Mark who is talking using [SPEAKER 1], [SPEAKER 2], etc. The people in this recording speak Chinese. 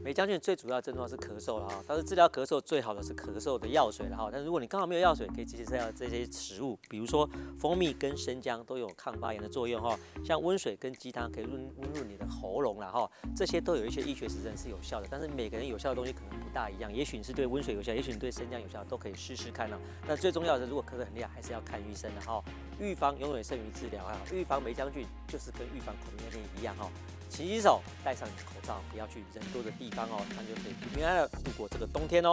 [SPEAKER 1] 梅将军最主要的症状是咳嗽了哈，但是治疗咳嗽最好的是咳嗽的药水了哈。但是如果你刚好没有药水，可以接下这些食物，比如说蜂蜜跟生姜都有抗发炎的作用哈。像温水跟鸡汤可以温润你的喉咙了哈，这些都有一些医学实证是有效的。但是每个人有效的东西可能不大一样，也许你是对温水有效，也许你对生姜有效，都可以试试看呢。但最重要的是，如果咳得很厉害，还是要看医生的哈。预防永远胜于治疗啊！预防梅将军就是跟预防 COVID-19一样哈。勤洗手，戴上你的口罩，不要去人多的地方哦，这样就可以平安的度过这个冬天哦。